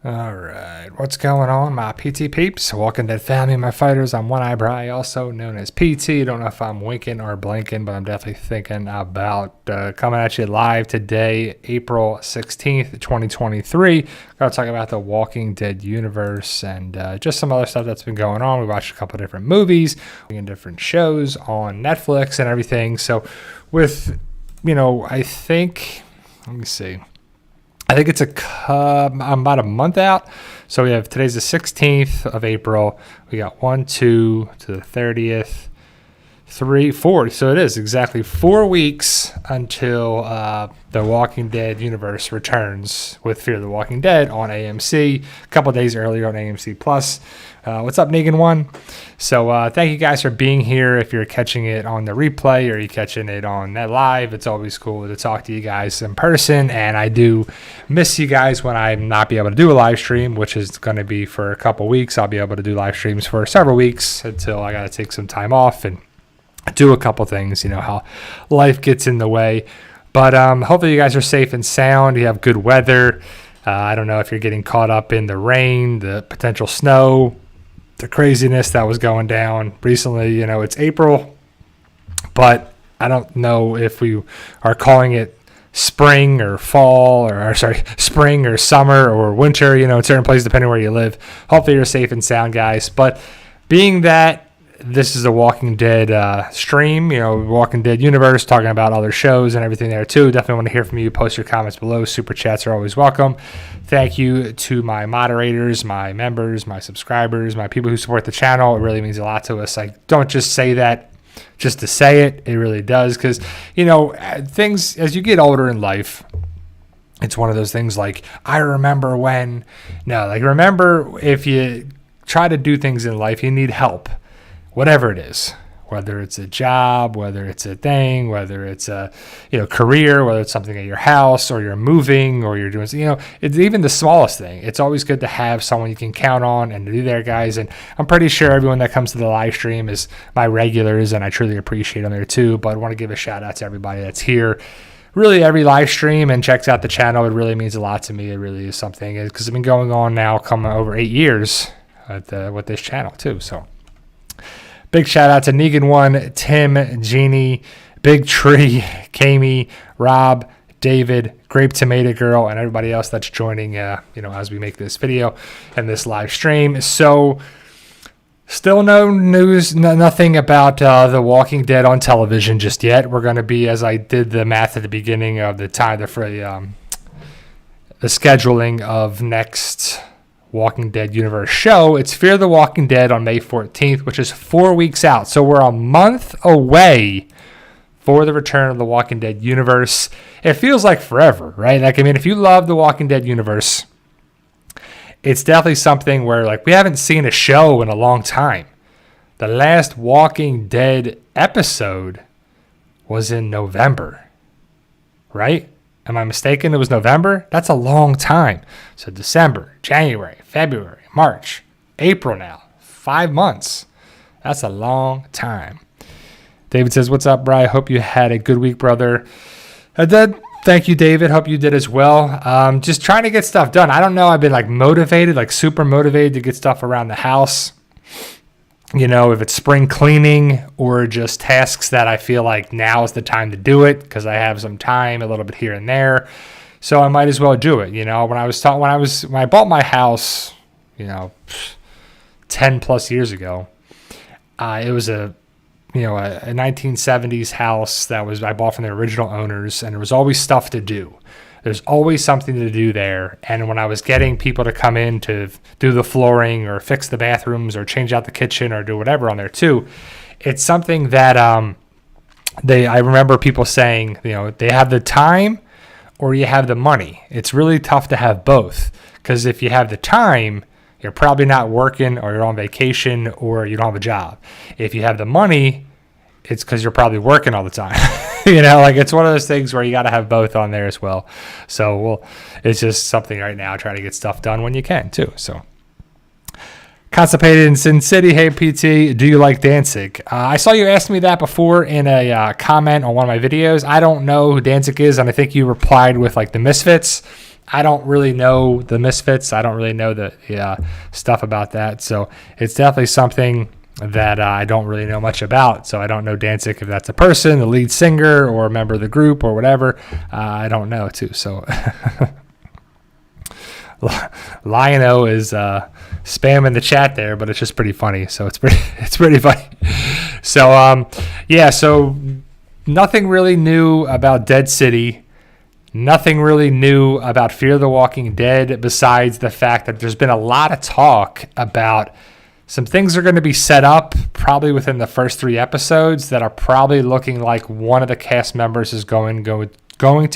All right, what's going on, my PT peeps? Walking Dead family, my fighters. I'm One Eye Bry, also known as PT. Don't know if I'm winking or blinking, but I'm definitely thinking about coming at you live today, April 16th, 2023. Gonna talk about the Walking Dead universe and just some other stuff that's been going on. We watched a couple different movies and different shows on Netflix and everything. So with, I think, let me see. I think it's I'm about a month out. So we have today's the 16th of April. We got 1, 2 to the 30th, 3, 4. So it is exactly 4 weeks until the Walking Dead universe returns with Fear the Walking Dead on AMC. A couple days earlier on AMC Plus. What's up, Negan One? So thank you guys for being here. If you're catching it on the replay or you're catching it on that live, it's always cool to talk to you guys in person. And I do miss you guys when I'm not be able to do a live stream, which is going to be for a couple weeks. I'll be able to do live streams for several weeks until I got to take some time off and do a couple things, how life gets in the way. But hopefully you guys are safe and sound. You have good weather. I don't know if you're getting caught up in the rain, the potential snow, the craziness that was going down recently. It's April, but I don't know if we are calling it spring or fall or spring or summer or winter, in certain places, depending where you live. Hopefully you're safe and sound, guys. But being that this is a Walking Dead stream, Walking Dead universe, talking about other shows and everything there too. Definitely want to hear from you. Post your comments below. Super chats are always welcome. Thank you to my moderators, my members, my subscribers, my people who support the channel. It really means a lot to us. I don't just say that just to say it. It really does, because, things, as you get older in life, it's one of those things like, I remember when. No, remember, if you try to do things in life, you need help. Whatever it is, whether it's a job, whether it's a thing, whether it's a career, whether it's something at your house or you're moving or you're doing, it's even the smallest thing. It's always good to have someone you can count on and to be there, guys. And I'm pretty sure everyone that comes to the live stream is my regulars, and I truly appreciate them there too. But I want to give a shout out to everybody that's here really every live stream and checks out the channel. It really means a lot to me. It really is something, because it's been going on now coming over 8 years with this channel too. So big shout out to Negan One, Tim, Jeannie, Big Tree, Kami, Rob, David, Grape Tomato Girl, and everybody else that's joining, as we make this video and this live stream. So still no news, nothing about The Walking Dead on television just yet. We're going to be, as I did the math at the beginning of the time, the scheduling of next Walking Dead universe show. It's Fear the Walking Dead on May 14th, which is 4 weeks out. So we're a month away for the return of the Walking Dead universe. It feels like forever, right? If you love the Walking Dead universe, it's definitely something where we haven't seen a show in a long time. The last Walking Dead episode was in November, right? Am I mistaken? It was November? That's a long time. So December, January, February, March, April now. 5 months. That's a long time. David says, what's up, Bri? Hope you had a good week, brother. I did. Thank you, David. Hope you did as well. Just trying to get stuff done. I don't know. I've been motivated, super motivated to get stuff around the house. If it's spring cleaning or just tasks that I feel like now is the time to do it because I have some time, a little bit here and there. So I might as well do it. When I bought my house, 10 plus years ago, it was a 1970s house that I bought from the original owners, and there was always stuff to do. There's always something to do there. And when I was getting people to come in to do the flooring or fix the bathrooms or change out the kitchen or do whatever on there too, it's something that I remember people saying, they have the time or you have the money. It's really tough to have both, because if you have the time, you're probably not working or you're on vacation or you don't have a job. If you have the money, it's because you're probably working all the time. It's one of those things where you got to have both on there as well. So it's just something right now, trying to get stuff done when you can too. So Constipated in Sin City, hey PT, do you like Danzig? I saw you ask me that before in a comment on one of my videos. I don't know who Danzig is, and I think you replied with the Misfits. I don't really know the Misfits. I don't really know the stuff about that. So it's definitely something that I don't really know much about. So I don't know Danzig, if that's a person, the lead singer, or a member of the group, or whatever. I don't know, too. So Lion-O is spamming the chat there, but it's just pretty funny. So it's pretty funny. So, so nothing really new about Dead City. Nothing really new about Fear the Walking Dead besides the fact that there's been a lot of talk about some things are going to be set up probably within the first 3 episodes that are probably looking like one of the cast members is going to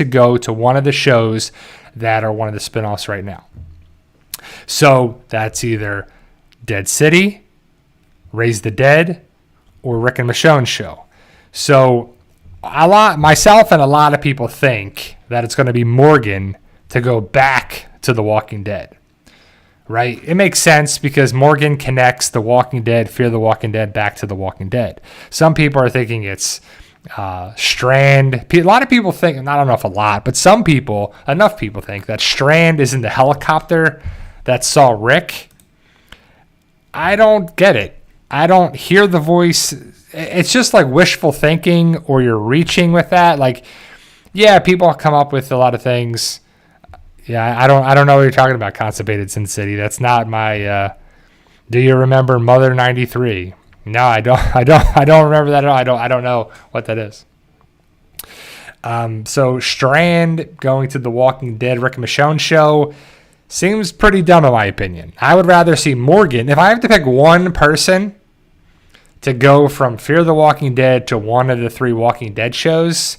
go to one of the shows that are one of the spinoffs right now. So that's either Dead City, Raise the Dead, or Rick and Michonne's show. So myself and a lot of people think that it's going to be Morgan to go back to The Walking Dead. Right? It makes sense because Morgan connects The Walking Dead, Fear the Walking Dead, back to The Walking Dead. Some people are thinking it's Strand. A lot of people think, and I don't know if a lot, but enough people think that Strand is in the helicopter that saw Rick. I don't get it. I don't hear the voice. It's just like wishful thinking, or you're reaching with that. Like, yeah, people come up with a lot of things. Yeah, I don't know what you're talking about, Constipated Sin City. That's not my. Do you remember Mother 93? No, I don't remember that at all. I don't know what that is. So Strand going to The Walking Dead Rick and Michonne show seems pretty dumb in my opinion. I would rather see Morgan. If I have to pick one person to go from Fear the Walking Dead to one of the 3 Walking Dead shows,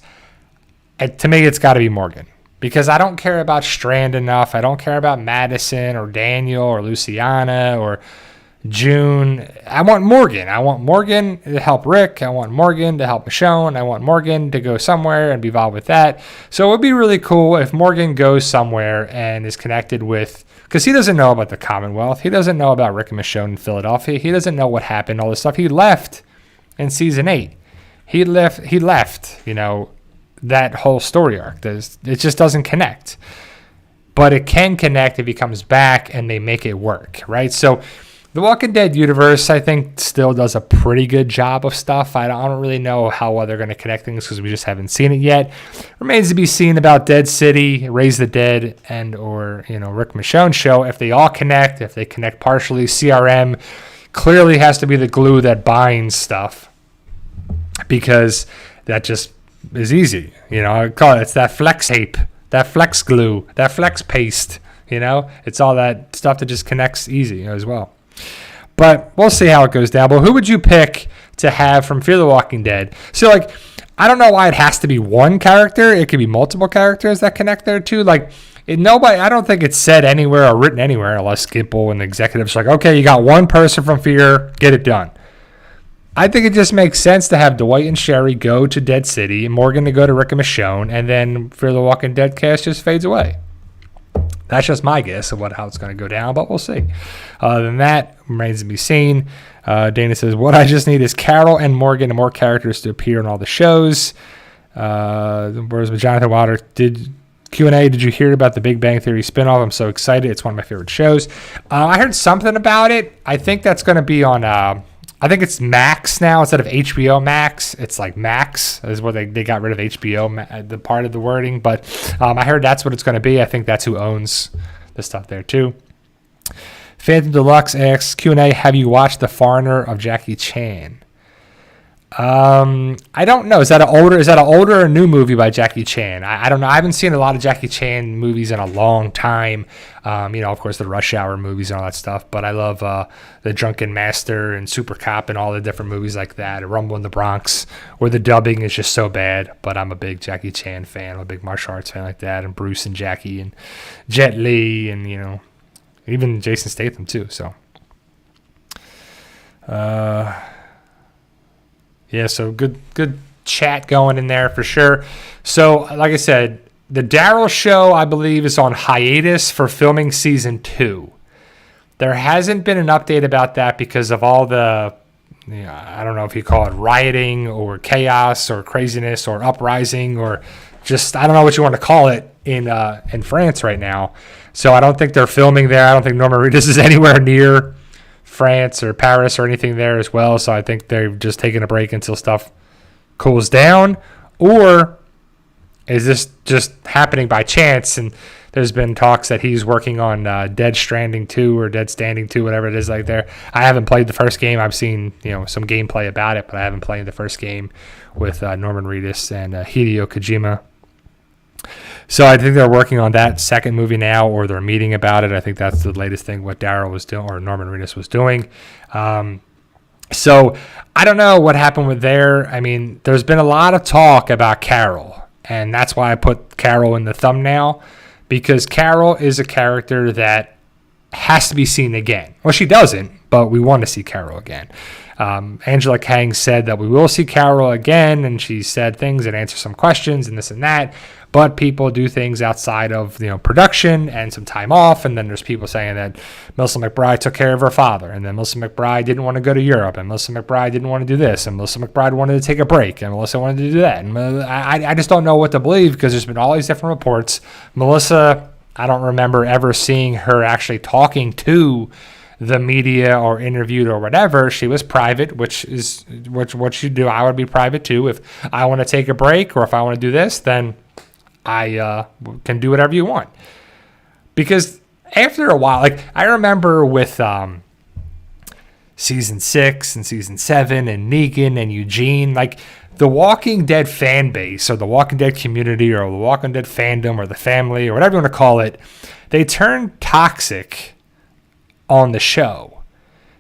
to me it's got to be Morgan. Because I don't care about Strand enough. I don't care about Madison or Daniel or Luciana or June. I want Morgan. I want Morgan to help Rick. I want Morgan to help Michonne. I want Morgan to go somewhere and be involved with that. So it would be really cool if Morgan goes somewhere and is connected with, because he doesn't know about the Commonwealth. He doesn't know about Rick and Michonne in Philadelphia. He doesn't know what happened, all this stuff. He left in season 8. He left, that whole story arc. It just doesn't connect. But it can connect if he comes back and they make it work, right? So the Walking Dead universe, I think, still does a pretty good job of stuff. I don't really know how well they're going to connect things because we just haven't seen it yet. Remains to be seen about Dead City, Raise the Dead, and or Rick Michonne show. If they all connect, if they connect partially, CRM clearly has to be the glue that binds stuff because that just is easy. I call it's that flex tape, that flex glue, that flex paste. It's all that stuff that just connects easy as well. But we'll see how it goes down. But who would you pick to have from Fear the Walking Dead? So I don't know why it has to be one character. It could be multiple characters that connect there too. I don't think it's said anywhere or written anywhere unless Skipple and the executives are like, okay, you got one person from Fear, get it done. I think it just makes sense to have Dwight and Sherry go to Dead City, Morgan to go to Rick and Michonne, and then Fear the Walking Dead cast just fades away. That's just my guess of how it's going to go down, but we'll see. Other than that, remains to be seen. Dana says, what I just need is Carol and Morgan and more characters to appear in all the shows. Whereas with Jonathan Wilder, Q&A, did you hear about the Big Bang Theory spinoff? I'm so excited. It's one of my favorite shows. I heard something about it. I think that's going to be on... I think it's Max now instead of HBO Max. It's like Max is where they got rid of HBO, the part of the wording. But I heard that's what it's going to be. I think that's who owns the stuff there too. Phantom Deluxe asks, Q&A, have you watched The Foreigner of Jackie Chan? I don't know. Is that an older or new movie by Jackie Chan? I don't know. I haven't seen a lot of Jackie Chan movies in a long time. Of course, the Rush Hour movies and all that stuff. But I love The Drunken Master and Super Cop and all the different movies like that. Rumble in the Bronx, where the dubbing is just so bad. But I'm a big Jackie Chan fan. I'm a big martial arts fan like that. And Bruce and Jackie and Jet Li and, even Jason Statham too. So, yeah, so good chat going in there for sure. So, like I said, the Daryl show, I believe, is on hiatus for filming season 2. There hasn't been an update about that because of all the, I don't know if you call it rioting or chaos or craziness or uprising or just, I don't know what you want to call it, in France right now. So I don't think they're filming there. I don't think Norman Reedus is anywhere near France or Paris or anything there as well. So I think they're just taking a break until stuff cools down. Or is this just happening by chance? And there's been talks that he's working on Dead Stranding 2 or Dead Standing 2, whatever it is like there. I haven't played the first game. I've seen some gameplay about it, but I haven't played the first game with Norman Reedus and Hideo Kojima. So I think they're working on that second movie now, or they're meeting about it. I think that's the latest thing what Daryl was doing, or Norman Reedus was doing. So I don't know what happened with there. I mean, there's been a lot of talk about Carol, and that's why I put Carol in the thumbnail, because Carol is a character that has to be seen again. Well, she doesn't, but we want to see Carol again. Angela Kang said that we will see Carol again, and she said things and answered some questions and this and that. But people do things outside of production and some time off, and then there's people saying that Melissa McBride took care of her father, and then Melissa McBride didn't want to go to Europe, and Melissa McBride didn't want to do this, and Melissa McBride wanted to take a break, and Melissa wanted to do that. And I just don't know what to believe, because there's been all these different reports. Melissa, I don't remember ever seeing her actually talking to the media or interviewed or whatever. She was private, which what you do. I would be private too. If I want to take a break or if I want to do this, then I can do whatever you want. Because after a while, like I remember with season 6 and season 7 and Negan and Eugene, like the Walking Dead fan base or the Walking Dead community or the Walking Dead fandom or the family or whatever you want to call it, they turned toxic on the show.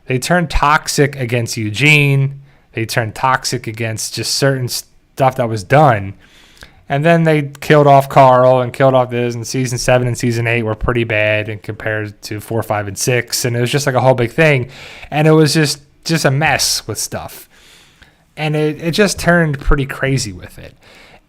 They turned toxic against Eugene. They turned toxic against just certain stuff that was done. And then they killed off Carl and killed off this, and season 7 and season 8 were pretty bad and compared to 4, 5, and 6. And it was just like a whole big thing. And it was just a mess with stuff. And it just turned pretty crazy with it.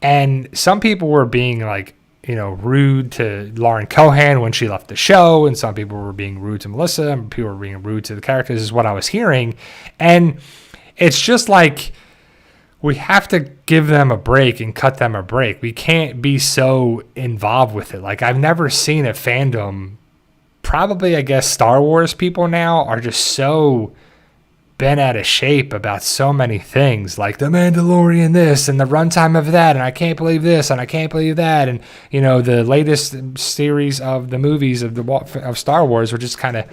And some people were being like, rude to Lauren Cohan when she left the show, and some people were being rude to Melissa, and people were being rude to the characters, is what I was hearing. And it's just like, we have to give them a break and cut them a break. We can't be so involved with it. Like, I've never seen a fandom, probably, I guess, Star Wars people now are just so bent out of shape about so many things, like The Mandalorian this and the runtime of that, and I can't believe this and I can't believe that, and the latest series of the movies of Star Wars were just kind of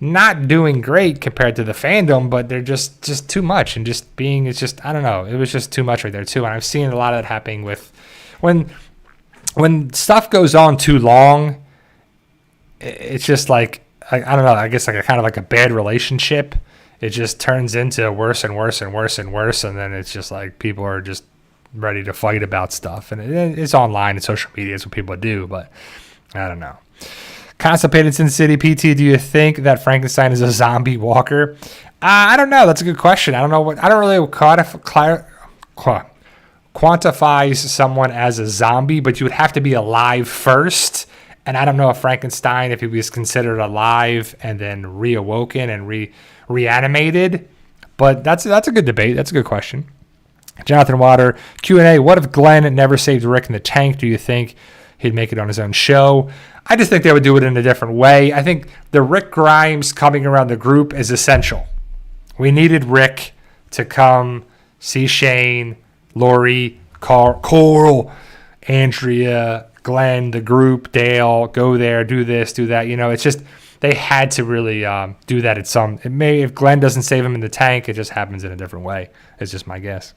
not doing great compared to the fandom, but they're just too much, and I don't know, it was just too much right there too. And I've seen a lot of that happening with when stuff goes on too long. It's just like, I don't know, I guess like a kind of like a bad relationship. It just turns into worse and worse and worse and worse, and then it's just like people are just ready to fight about stuff. And it's online and social media is what people do, but I don't know. Constipated Sin City PT, do you think that Frankenstein is a zombie walker? I don't know. That's a good question. I don't know I don't really quantify someone as a zombie, but you would have to be alive first. And I don't know if Frankenstein, if he was considered alive and then reawoken and reanimated, but that's a good debate. That's a good question. Jonathan Water, Q&A, what if Glenn never saved Rick in the tank? Do you think he'd make it on his own show? I just think they would do it in a different way. I think the Rick Grimes coming around the group is essential. We needed Rick to come see Shane, Lori, Coral, Andrea, Glenn, the group, Dale, go there, do this, do that. It's just they had to really do that at some. If Glenn doesn't save him in the tank, it just happens in a different way. It's just my guess.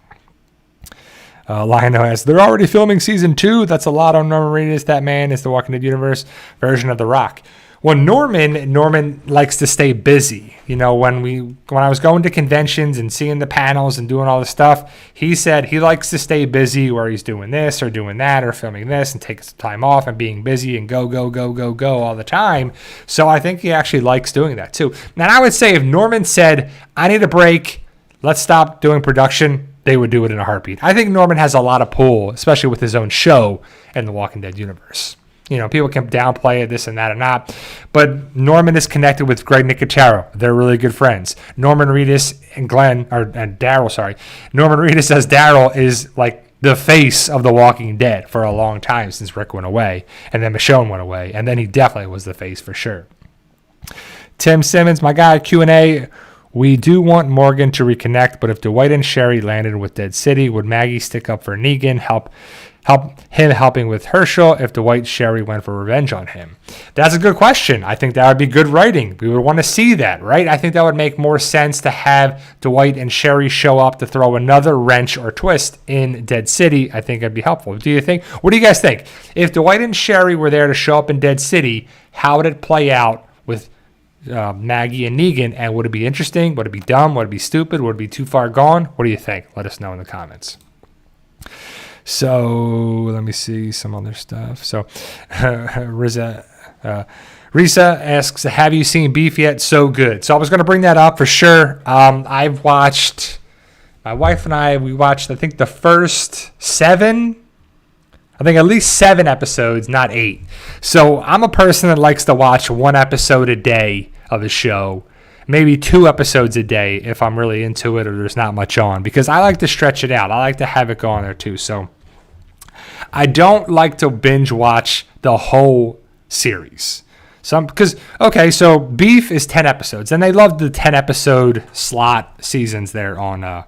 Lionel asks, they're already filming season 2. That's a lot on Norman Reedus. That man is the Walking Dead universe version of The Rock. Well, Norman likes to stay busy. When I was going to conventions and seeing the panels and doing all this stuff, he said he likes to stay busy where he's doing this or doing that or filming this and taking some time off and being busy and go all the time. So I think he actually likes doing that too. Now, I would say if Norman said, I need a break, let's stop doing production, they would do it in a heartbeat. I think Norman has a lot of pull, especially with his own show in the Walking Dead universe. People can downplay it, this and that or not. But Norman is connected with Greg Nicotero. They're really good friends. Norman Reedus and Norman Reedus as Daryl is like the face of The Walking Dead for a long time since Rick went away, and then Michonne went away, and then he definitely was the face for sure. Tim Simmons, my guy, Q&A. We do want Morgan to reconnect, but if Dwight and Sherry landed with Dead City, would Maggie stick up for Negan, help him helping with Herschel if Dwight and Sherry went for revenge on him? That's a good question. I think that would be good writing. We would want to see that, right? I think that would make more sense to have Dwight and Sherry show up to throw another wrench or twist in Dead City. I think it'd be helpful. Do you think? What do you guys think? If Dwight and Sherry were there to show up in Dead City, how would it play out with Maggie and Negan? And would it be interesting? Would it be dumb? Would it be stupid? Would it be too far gone? What do you think? Let us know in the comments. So let me see some other stuff. So Risa asks, have you seen Beef yet? So good. So I was going to bring that up for sure. I've watched, my wife and I, we watched, I think the first 7, I think at least 7 episodes, not 8. So I'm a person that likes to watch 1 episode a day of a show, maybe 2 episodes a day if I'm really into it or there's not much on, because I like to stretch it out. I like to have it go on there too. So I don't like to binge watch the whole series. So Beef is 10 episodes, and they love the 10 episode slot seasons there on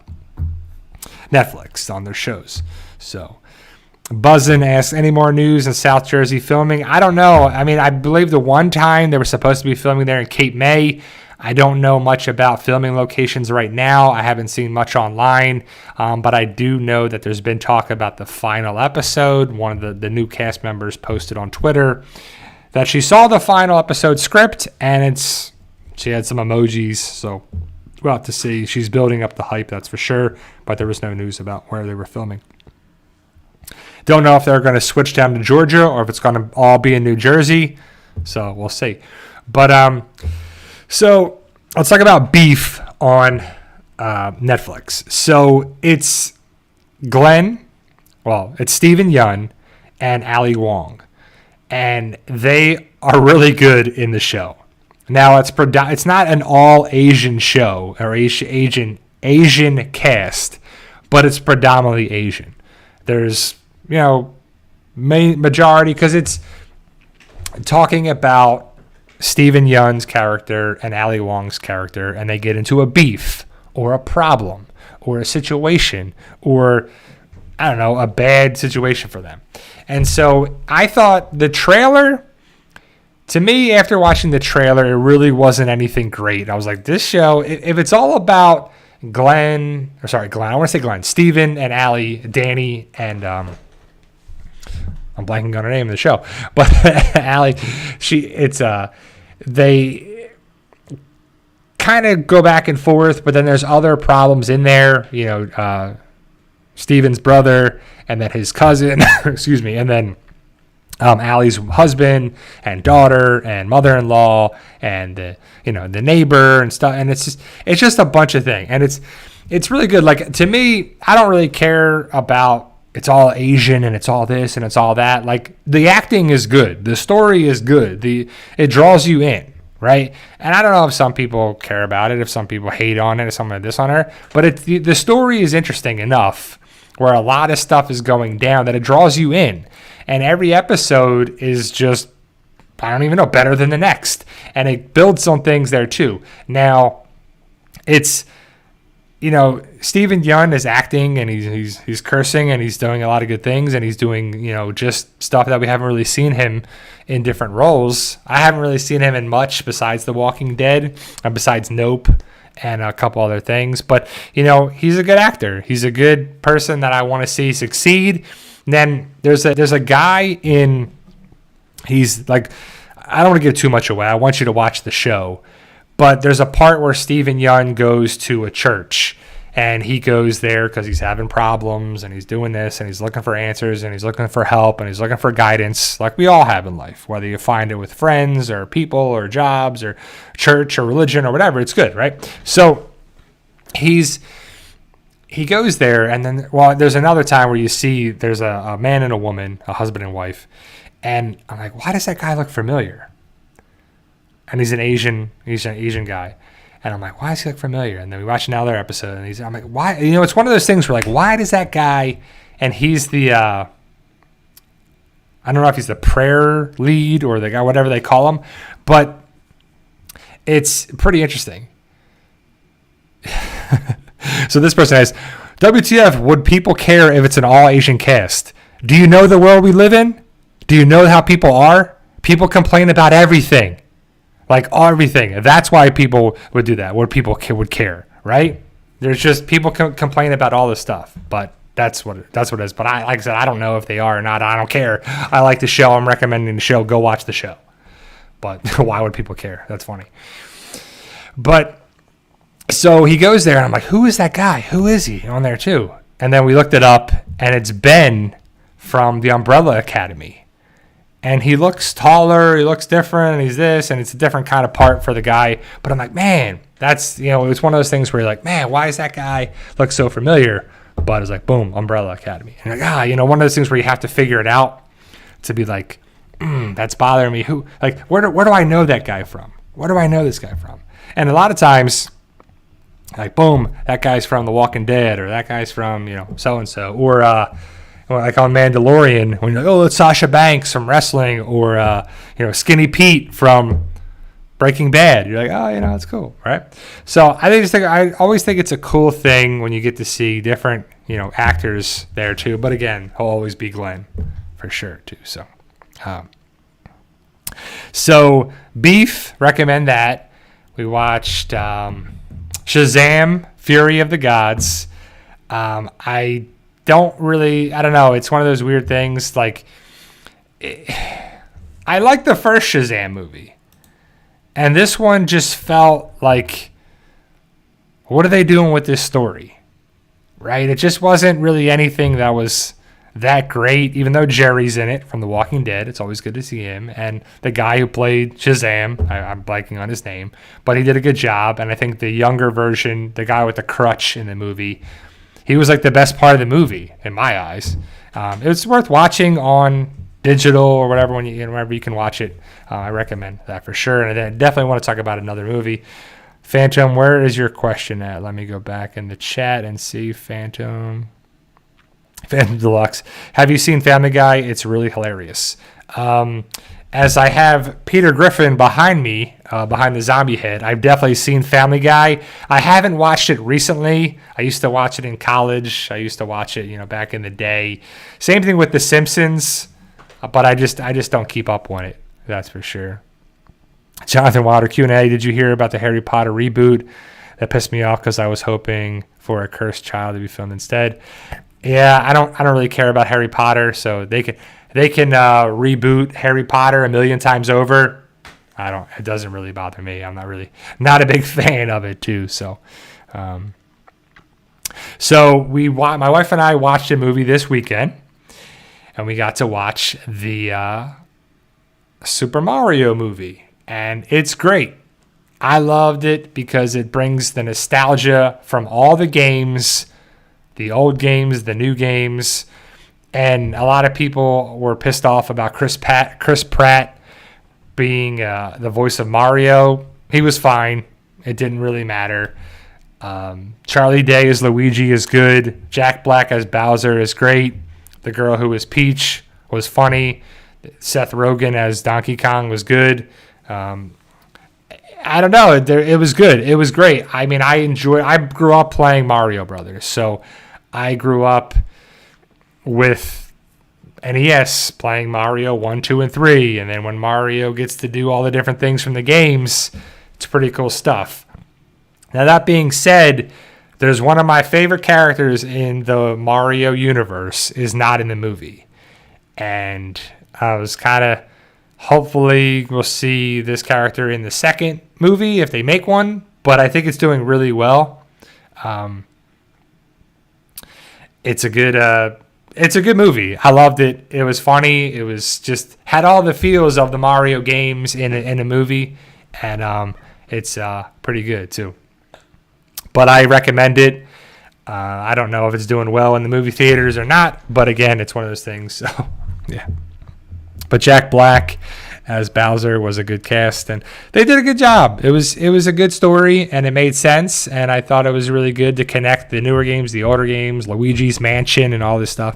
Netflix on their shows. So Buzzin asks, any more news in South Jersey filming? I don't know. I mean, I believe the one time they were supposed to be filming there in Cape May. I don't know much about filming locations right now. I haven't seen much online, but I do know that there's been talk about the final episode. One of the new cast members posted on Twitter that she saw the final episode script, and she had some emojis, so we'll have to see. She's building up the hype, that's for sure, but there was no news about where they were filming. Don't know if they're going to switch down to Georgia or if it's going to all be in New Jersey, so we'll see. But so let's talk about Beef on Netflix. So it's it's Steven Yeun and Ali Wong, and they are really good in the show. Now it's not an all Asian show or Asian cast, but it's predominantly Asian. There's majority, because it's talking about Steven Yeun's character and Ali Wong's character, and they get into a beef or a problem or a situation or, I don't know, a bad situation for them. And so I thought the trailer, to me, after watching the trailer, it really wasn't anything great. I was like, this show, if it's all about Steven and Ali, Danny, and I'm blanking on her name in the show, but Ali, they kind of go back and forth, but then there's other problems in there, Steven's brother and then his cousin, excuse me, and then Ali's husband and daughter and mother-in-law and the neighbor and stuff, and it's just a bunch of things, and it's really good. Like, to me, I don't really care about it's all Asian and it's all this and it's all that. Like, the acting is good, the story is good, it draws you in, right? And I don't know if some people care about it, if some people hate on it, if some of this on her, but the story is interesting enough where a lot of stuff is going down that it draws you in. And every episode is just, I don't even know, better than the next. And it builds some things there too. Now, it's, Steven Yeun is acting and he's cursing and he's doing a lot of good things and he's doing, just stuff that we haven't really seen him in different roles. I haven't really seen him in much besides The Walking Dead and besides Nope and a couple other things. But, he's a good actor. He's a good person that I want to see succeed. And then there's a guy he's like, I don't want to give too much away. I want you to watch the show. But there's a part where Steven Yeun goes to a church, and he goes there because he's having problems, and he's doing this, and he's looking for answers, and he's looking for help, and he's looking for guidance, like we all have in life, whether you find it with friends or people or jobs or church or religion or whatever. It's good, right? So he goes there, and then, there's another time where you see there's a man and a woman, a husband and wife, and I'm like, why does that guy look familiar? And he's an Asian guy. And I'm like, why does he look familiar? And then we watch another episode, and I'm like, why? You know, it's one of those things where like, why does that guy? And he's the, I don't know if he's the prayer lead or the guy, whatever they call him, but it's pretty interesting. So this person has, WTF, would people care if it's an all Asian cast? Do you know the world we live in? Do you know how people are? People complain about everything. Like everything. That's why people would do that. Where people would care, right? There's just people complain about all this stuff, but that's what it is. But like I said, I don't know if they are or not. I don't care. I like the show. I'm recommending the show. Go watch the show. But why would people care? That's funny. But so he goes there, and I'm like, who is that guy? Who is he on there too? And then we looked it up, and it's Ben from the Umbrella Academy. And he looks taller, he looks different, he's this, and it's a different kind of part for the guy. But I'm like, man, that's, you know, it's one of those things where you're like, man, why does that guy look so familiar? But it's like, boom, Umbrella Academy. And you're like, you know, one of those things where you have to figure it out to be like, that's bothering me. Who, like, where do I know that guy from? Where do I know this guy from? And a lot of times, like, boom, that guy's from The Walking Dead, or that guy's from, you know, so-and-so. Or, like on Mandalorian, when you're like, oh, it's Sasha Banks from wrestling, or you know, Skinny Pete from Breaking Bad. You're like, oh, you know, it's cool, right? So I always think it's a cool thing when you get to see different, you know, actors there too. But again, he'll always be Glenn for sure too. So Beef, recommend that. We watched Shazam: Fury of the Gods. I don't know. It's one of those weird things. Like, I like the first Shazam movie, and this one just felt like, what are they doing with this story? Right? It just wasn't really anything that was that great, even though Jerry's in it from The Walking Dead. It's always good to see him. And the guy who played Shazam, I'm blanking on his name, but he did a good job. And I think the younger version, the guy with the crutch in the movie, he was like the best part of the movie in my eyes. It's worth watching on digital or whatever whenever you can watch it. I recommend that for sure. And I definitely want to talk about another movie. Phantom, where is your question at? Let me go back in the chat and see. Phantom Deluxe. Have you seen Family Guy? It's really hilarious. As I have Peter Griffin behind me, behind the zombie head, I've definitely seen Family Guy. I haven't watched it recently. I used to watch it in college. I used to watch it, you know, back in the day. Same thing with The Simpsons, but I just don't keep up on it. That's for sure. Jonathan Wilder Q&A. Did you hear about the Harry Potter reboot? That pissed me off because I was hoping for A Cursed Child to be filmed instead. Yeah, I don't really care about Harry Potter, so they can reboot Harry Potter a million times over. It doesn't really bother me. I'm not a big fan of it too. So, my wife and I watched a movie this weekend, and we got to watch the Super Mario movie, and it's great. I loved it because it brings the nostalgia from all the games, the old games, the new games. And a lot of people were pissed off about Chris Pratt being the voice of Mario. He was fine. It didn't really matter. Charlie Day as Luigi is good. Jack Black as Bowser is great. The girl who was Peach was funny. Seth Rogen as Donkey Kong was good. I don't know. It was good. It was great. I mean, I grew up playing Mario Brothers. So I grew up with NES playing Mario 1, 2, and 3. And then when Mario gets to do all the different things from the games, it's pretty cool stuff. Now, that being said, there's one of my favorite characters in the Mario universe is not in the movie. And I was kind of, hopefully we'll see this character in the second movie if they make one. But I think it's doing really well. It's a good movie. I loved it. It was funny. It was just had all the feels of the Mario games in a movie, and it's pretty good too. But I recommend it. I don't know if it's doing well in the movie theaters or not, but again, it's one of those things. So yeah. But Jack Black as Bowser was a good cast, and they did a good job. It was a good story, and it made sense, and I thought it was really good to connect the newer games, the older games, Luigi's Mansion, and all this stuff.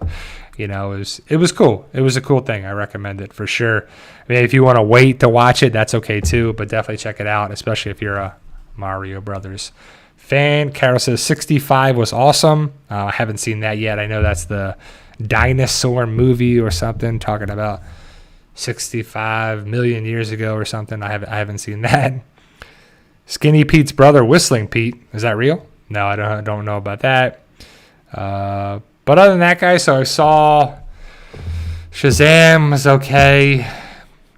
You know, it was cool. It was a cool thing. I recommend it for sure. I mean, if you want to wait to watch it, that's okay too, but definitely check it out, especially if you're a Mario Brothers fan. Carol says 65 was awesome. I haven't seen that yet. I know that's the dinosaur movie or something talking about 65 million years ago or something. I haven't seen that. Skinny Pete's brother, Whistling Pete. Is that real? No, I don't know about that. But other than that, guys, so I saw Shazam was okay.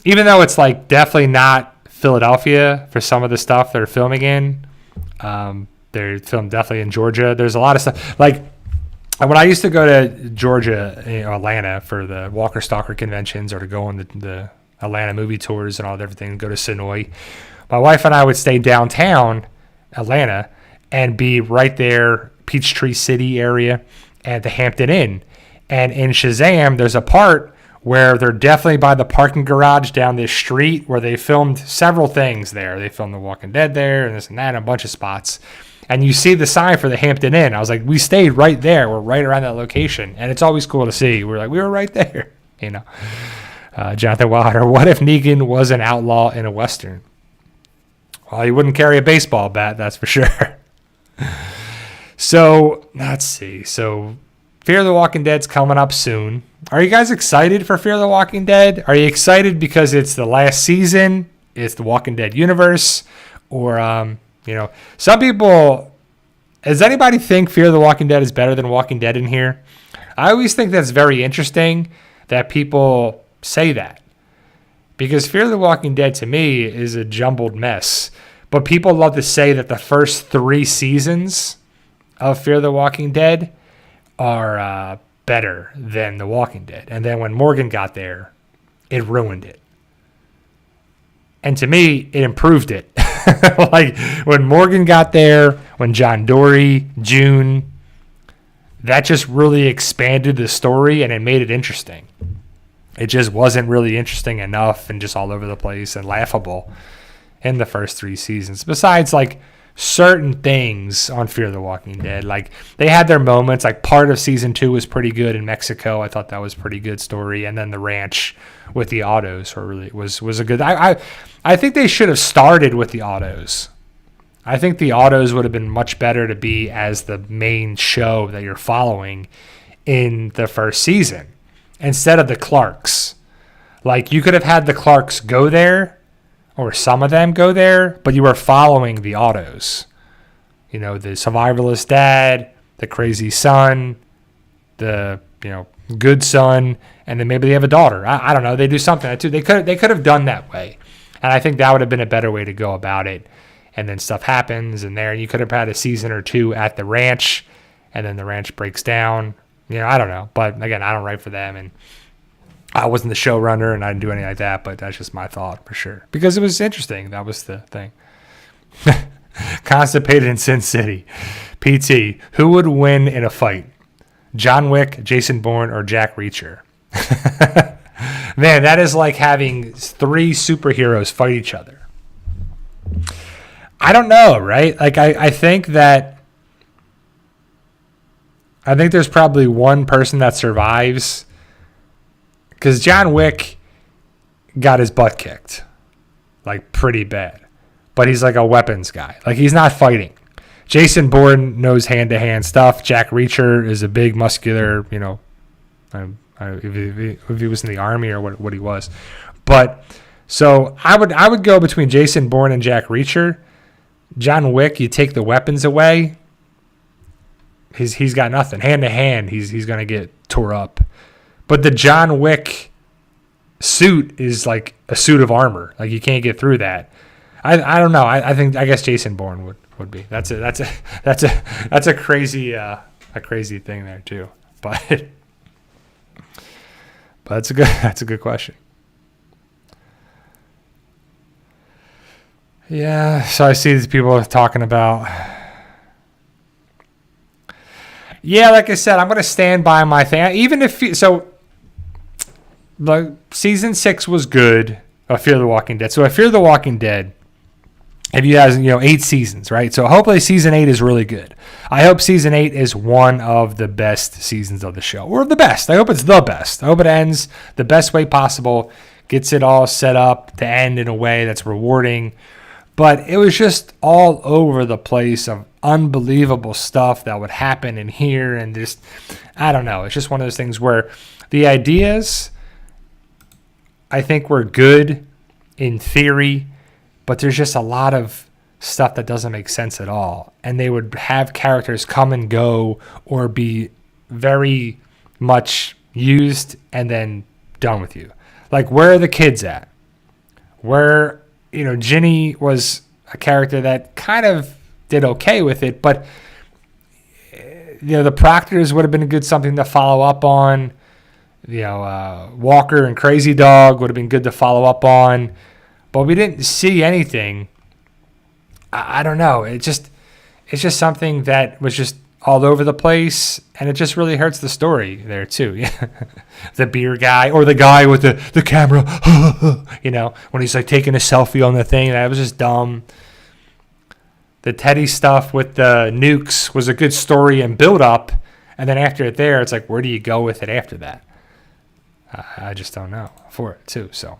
Even though it's like definitely not Philadelphia for some of the stuff they're filming in. They're filmed definitely in Georgia. There's a lot of stuff. Like when I used to go to Georgia, Atlanta for the Walker Stalker conventions or to go on the Atlanta movie tours and all everything, go to Sonoy. My wife and I would stay downtown Atlanta and be right there, Peachtree City area, at the Hampton Inn. And in Shazam, there's a part where they're definitely by the parking garage down this street where they filmed several things there. They filmed The Walking Dead there and this and that and a bunch of spots. And you see the sign for the Hampton Inn. I was like, we stayed right there. We're right around that location. And it's always cool to see. We're like, we were right there. You know, Jonathan Wilder, what if Negan was an outlaw in a Western? Well, he wouldn't carry a baseball bat, that's for sure. So, let's see. So, Fear the Walking Dead's coming up soon. Are you guys excited for Fear the Walking Dead? Are you excited because it's the last season? It's the Walking Dead universe? Or, some people... Does anybody think Fear the Walking Dead is better than Walking Dead in here? I always think that's very interesting that people say that. Because Fear the Walking Dead, to me, is a jumbled mess. But people love to say that the first 3 seasons of Fear the Walking Dead are better than The Walking Dead. And then when Morgan got there, it ruined it. And to me, it improved it. Like, when Morgan got there, when John Dory, June, that just really expanded the story and it made it interesting. It just wasn't really interesting enough and just all over the place and laughable in the first 3 seasons. Besides, like, certain things on Fear the Walking Dead. Like, they had their moments. Like, part of season 2 was pretty good in Mexico. I thought that was a pretty good story. And then the ranch with the autos was a good... I think they should have started with the autos. I think the autos would have been much better to be as the main show that you're following in the first season instead of the Clarks. Like, you could have had the Clarks go there, or some of them go there, but you were following the autos. You know, the survivalist dad, the crazy son, the, good son, and then maybe they have a daughter. I don't know. They do something too. They could have done that way. And I think that would have been a better way to go about it. And then stuff happens, and there you could have had a season or 2 at the ranch, and then the ranch breaks down. I don't know. But again, I don't write for them, and I wasn't the showrunner, and I didn't do anything like that, but that's just my thought for sure. Because it was interesting. That was the thing. Constipated in Sin City. PT, who would win in a fight? John Wick, Jason Bourne, or Jack Reacher? Man, that is like having 3 superheroes fight each other. I don't know, right? Like, I think there's probably one person that survives. Because John Wick got his butt kicked. Like, pretty bad. But he's like a weapons guy. Like, he's not fighting. Jason Bourne knows hand-to-hand stuff. Jack Reacher is a big, muscular, if he was in the army or what he was. But, so, I would go between Jason Bourne and Jack Reacher. John Wick, you take the weapons away, he's got nothing. Hand-to-hand, he's going to get tore up. But the John Wick suit is like a suit of armor. Like, you can't get through that. I don't know. I guess Jason Bourne would be. That's a crazy thing there too. But that's a good question. Yeah. So I see these people talking about. Yeah, like I said, I'm going to stand by my thing. Even if so. Like, season 6 was good. of Fear the Walking Dead. So I Fear the Walking Dead, if you guys, 8 seasons, right? So hopefully season 8 is really good. I hope season 8 is one of the best seasons of the show, or the best. I hope it's the best. I hope it ends the best way possible, gets it all set up to end in a way that's rewarding. But it was just all over the place of unbelievable stuff that would happen in here, and just, I don't know. It's just one of those things where the ideas, I think, were good in theory, but there's just a lot of stuff that doesn't make sense at all. And they would have characters come and go or be very much used and then done with you. Like, where are the kids at? Where, Ginny was a character that kind of did okay with it, but, the Proctors would have been a good something to follow up on. Walker and Crazy Dog would have been good to follow up on. But we didn't see anything. I don't know. It's just something that was just all over the place, and it just really hurts the story there too. The beer guy, or the guy with the camera, when he's like taking a selfie on the thing. That was just dumb. The Teddy stuff with the nukes was a good story and build up, and then after it there, it's like, where do you go with it after that? I just don't know for it too. So.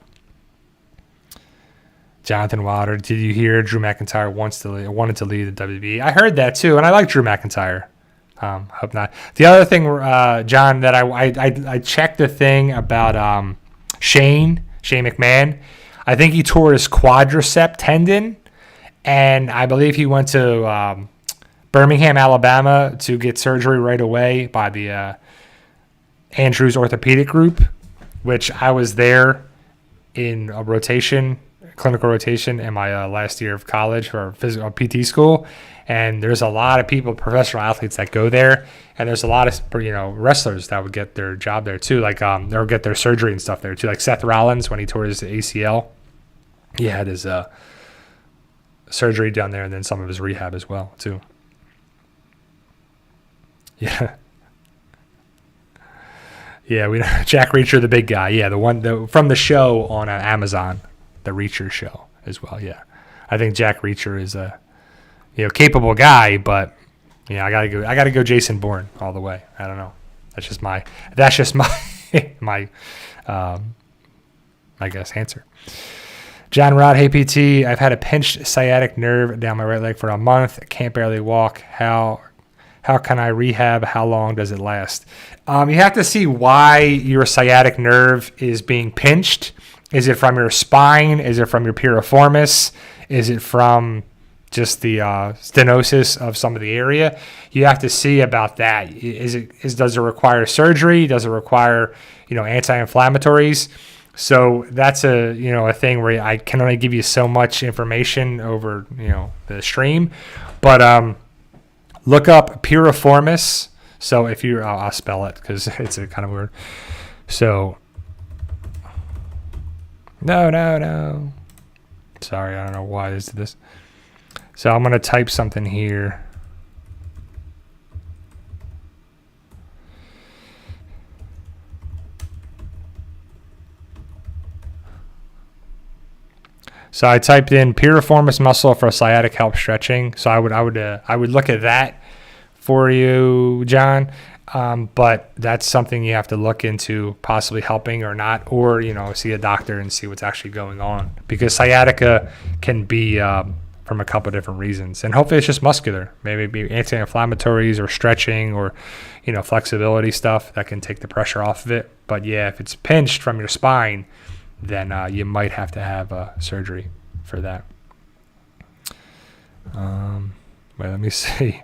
Jonathan Wilder, did you hear Drew McIntyre wanted to leave the WWE? I heard that too, and I like Drew McIntyre. Hope not. The other thing, John, that I checked the thing about Shane McMahon. I think he tore his quadricep tendon, and I believe he went to Birmingham, Alabama, to get surgery right away by the Andrews Orthopedic Group, which I was there in a clinical rotation in my last year of college for physical PT school, and there's a lot of people, professional athletes, that go there, and there's a lot of wrestlers that would get their job there too, like or get their surgery and stuff there too, like Seth Rollins when he tore his ACL, he had his surgery down there, and then some of his rehab as well too. Yeah. Yeah, we know Jack Reacher, the big guy. Yeah, the one from the show on Amazon, the Reacher show as well. Yeah, I think Jack Reacher is a capable guy, but I gotta go Jason Bourne all the way. I don't know. That's just my my I guess answer. John Rod, hey PT, I've had a pinched sciatic nerve down my right leg for a month. I can't barely walk. How can I rehab? How long does it last? You have to see why your sciatic nerve is being pinched. Is it from your spine? Is it from your piriformis? Is it from just the stenosis of some of the area? You have to see about that. Does it require surgery? Does it require anti-inflammatories? So that's a thing where I can only give you so much information over the stream, but look up piriformis. So if you, I'll spell it because it's a kind of weird. So no. Sorry, I don't know why this did this. So I'm gonna type something here. So I typed in piriformis muscle for sciatic help stretching. So I would look at that for you, John. But that's something you have to look into possibly helping or not, or see a doctor and see what's actually going on, because sciatica can be from a couple of different reasons, and hopefully it's just muscular. Maybe it be anti-inflammatories or stretching or flexibility stuff that can take the pressure off of it. But yeah, if it's pinched from your spine, then you might have to have surgery for that. Wait, let me see.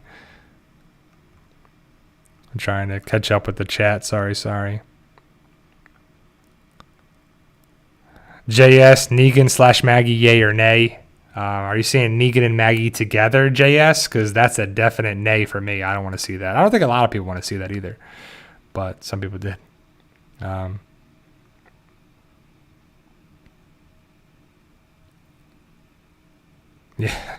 I'm trying to catch up with the chat. Sorry. JS, Negan / Maggie, yay or nay? Are you seeing Negan and Maggie together, JS? Because that's a definite nay for me. I don't want to see that. I don't think a lot of people want to see that either, but some people did. Yeah.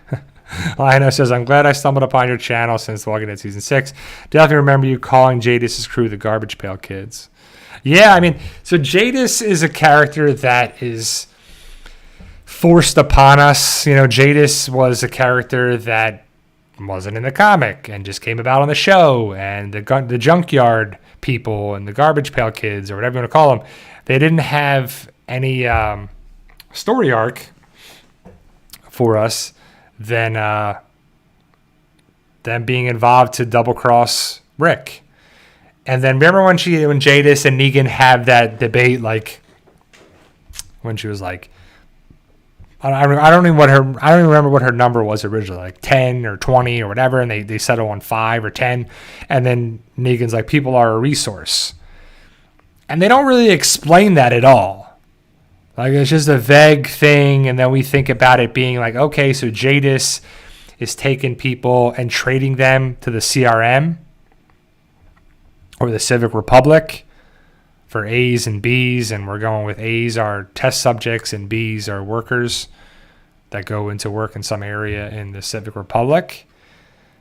Lionel says, I'm glad I stumbled upon your channel since Walking Dead Season 6. Definitely remember you calling Jadis' crew the Garbage Pail Kids. Yeah, I mean, so Jadis is a character that is forced upon us. Jadis was a character that wasn't in the comic and just came about on the show, and the junkyard people and the garbage pail kids, or whatever you want to call them, they didn't have any story arc for us than them being involved to double cross Rick. And then remember when Jadis and Negan had that debate, like when she was like, I don't even remember what her number was originally, like 10 or 20 or whatever, and they settle on 5 or 10, and then Negan's like, people are a resource, and they don't really explain that at all. Like, it's just a vague thing, and then we think about it being like, okay, so Jadis is taking people and trading them to the CRM or the Civic Republic for A's and B's, and we're going with A's are test subjects and B's are workers that go into work in some area in the Civic Republic.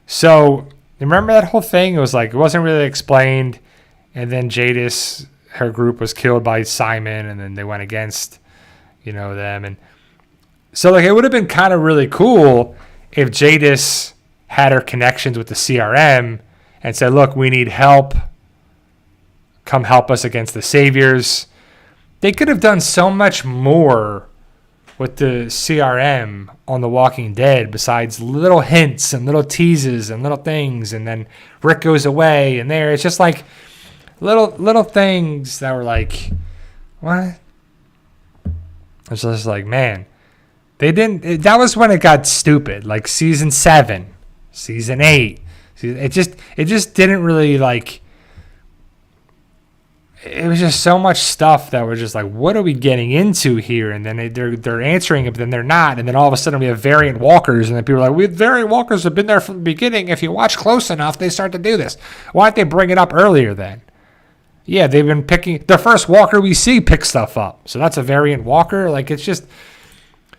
So remember that whole thing? It was like, it wasn't really explained, and then Jadis, her group was killed by Simon, and then they went against, them. And so like, it would have been kind of really cool if Jadis had her connections with the CRM and said, look, we need help. Come help us against the Saviors. They could have done so much more with the CRM on The Walking Dead besides little hints and little teases and little things, and then Rick goes away, and it's just like little things that were like, what? It's just like, man, they didn't. That was when it got stupid. Like season 7, season 8. It just didn't really like. It was just so much stuff that was just like, what are we getting into here? And then they're answering it, but then they're not. And then all of a sudden we have variant walkers, and then people are like, variant walkers have been there from the beginning. If you watch close enough, they start to do this. Why didn't they bring it up earlier then? Yeah, they've been picking. The first walker we see pick stuff up. So that's a variant walker. Like, it's just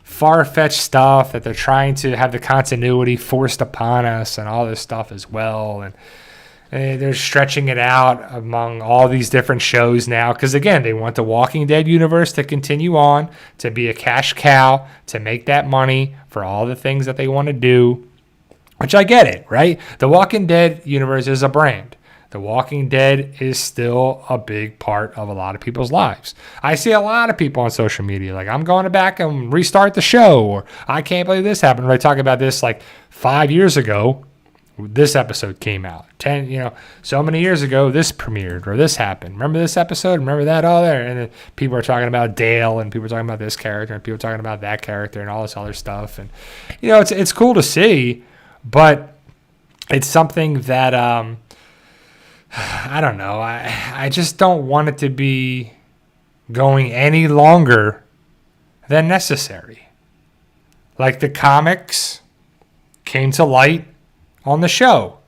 far-fetched stuff that they're trying to have the continuity forced upon us and all this stuff as well. And they're stretching it out among all these different shows now because, again, they want the Walking Dead universe to continue on, to be a cash cow, to make that money for all the things that they want to do, which I get it, right? The Walking Dead universe is a brand. The Walking Dead is still a big part of a lot of people's lives. I see a lot of people on social media like, I'm going back and restart the show, or I can't believe this happened. When I talk about this like 5 years ago, this episode came out. 10, so many years ago, this premiered or this happened. Remember this episode? Remember that? All there. And then people are talking about Dale, and people are talking about this character, and people are talking about that character, and all this other stuff. And it's cool to see, but it's something that I don't know. I just don't want it to be going any longer than necessary. Like, the comics came to light on the show,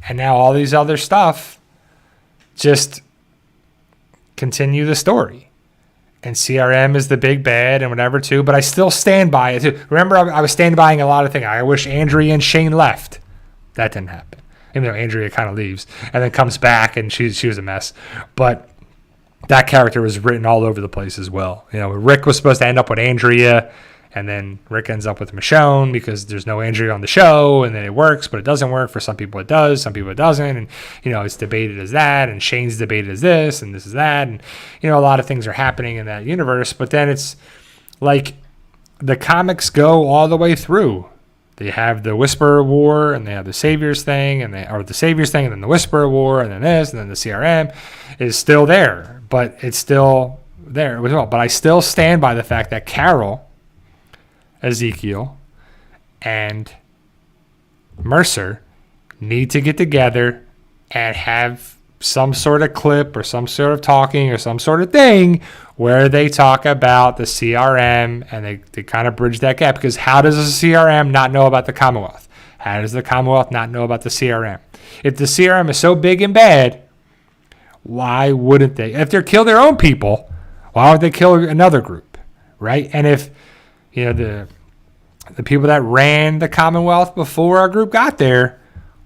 and now all these other stuff just continue the story, and CRM is the big bad and whatever too, but I still stand by it too. Remember, I was standing by a lot of things. I wish Andrea and Shane left. That didn't happen, even though Andrea kind of leaves and then comes back, and she was a mess, but that character was written all over the place as well. Rick was supposed to end up with Andrea, and then Rick ends up with Michonne because there's no Andrea on the show, and then it works, but it doesn't work. For some people it does, some people it doesn't, and it's debated as that, and Shane's debated as this, and this is that, and a lot of things are happening in that universe. But then it's like the comics go all the way through. They have the Whisperer War, and they have the Saviors thing, and the Saviors thing, and then the Whisperer War, and then this, and then the CRM is still there, but it's still there as well. But I still stand by the fact that Carol, Ezekiel, and Mercer need to get together and have some sort of clip or some sort of talking or some sort of thing where they talk about the CRM, and they kind of bridge that gap. Because how does the CRM not know about the Commonwealth? How does the Commonwealth not know about the CRM? If the CRM is so big and bad, why wouldn't they? If they kill their own people, why would they kill another group, right? And if the people that ran the Commonwealth before our group got there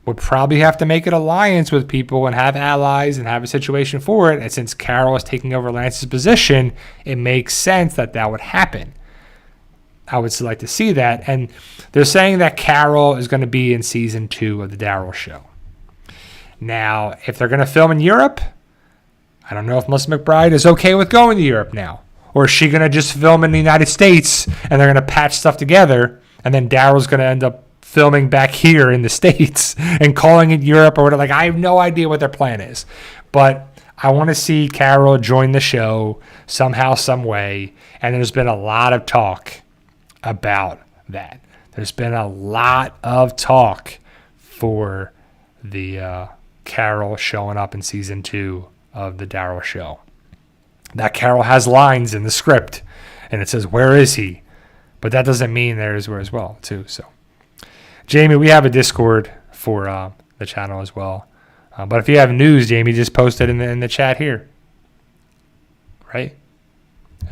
would probably have to make an alliance with people and have allies and have a situation for it. And since Carol is taking over Lance's position, it makes sense that would happen. I would like to see that. And they're saying that Carol is going to be in season 2 of the Daryl show. Now, if they're going to film in Europe, I don't know if Melissa McBride is okay with going to Europe now. Or is she going to just film in the United States and they're going to patch stuff together and then Daryl's going to end up filming back here in the States and calling it Europe or whatever. Like, I have no idea what their plan is. But I want to see Carol join the show somehow, some way. And there's been a lot of talk about that. There's been a lot of talk for the Carol showing up in season 2 of the Daryl show. That Carol has lines in the script, and it says, "Where is he?" But that doesn't mean there is where as well, too. So, Jamie, we have a Discord for the channel as well. But if you have news, Jamie, just post it in the chat here. Right?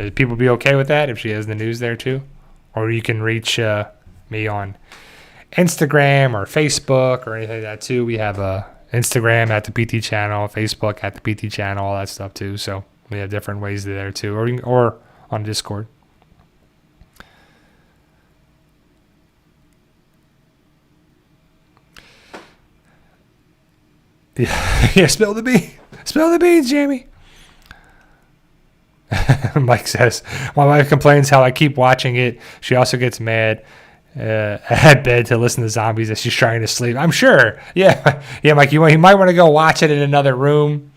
Would people be okay with that if she has the news there, too? Or you can reach me on Instagram or Facebook or anything like that, too. We have Instagram at the PT channel, Facebook at the PT channel, all that stuff, too. So, we have different ways there too, or on Discord. Yeah, spill the beans, Jamie. Mike says, my wife complains how I keep watching it. She also gets mad at bed to listen to zombies as she's trying to sleep. I'm sure. Yeah, Mike. You might want to go watch it in another room.